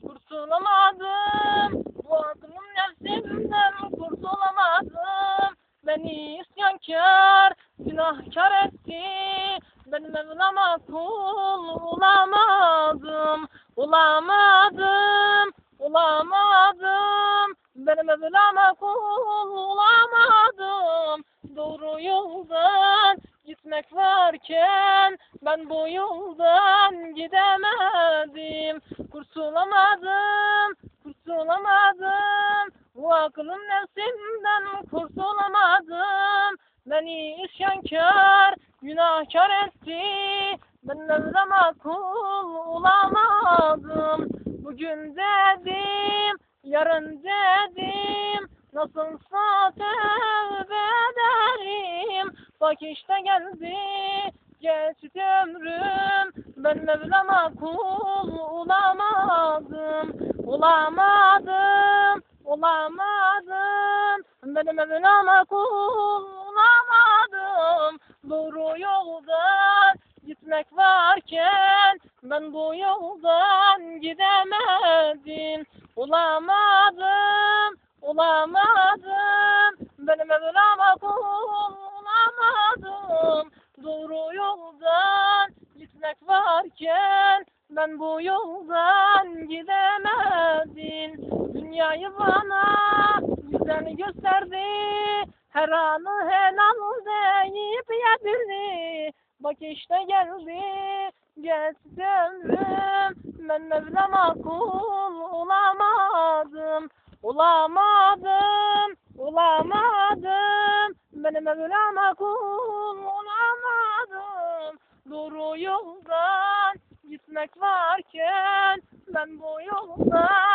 kurtulamadım. Bu aklım nefsimden kurtulamadım. Beni isyankar, günahkar etti. Ben Mevlam'a kul olamadım. Olamadım. Ben Mevlam'a kul olamadım. Doğru yoldan gitmek varken ben bu yoldan gidemedim. Kurtulamadım. Bu aklım nefsimden kurtulamadım. Beni isyankar, günahkar etti. Ben Mevlam'a kul olamadım. Bugün dedim, yarın dedim, nasılsa tövbe ederim. Bak işte geldi, geçti ömrüm. Ben Mevlam'a kul olamadım. Ben Mevlam'a kul olamadım. Doğru yoldan gitmek varken ben bu yoldan gidemedim. Olamadım. Ben Mevlam'a kul olamadım. Doğru yoldan gitmek varken ben bu yoldan gidemedim. Dünyayı bana güzel gösterdi. Her anı helal deyip yedirdi. Bak işte geldi, geçti ömrüm. Ben Mevlam'a kul olamadım. Ben Mevlam'a kul olamadım. Doğru yoldan gitmek varken ben bu yoldan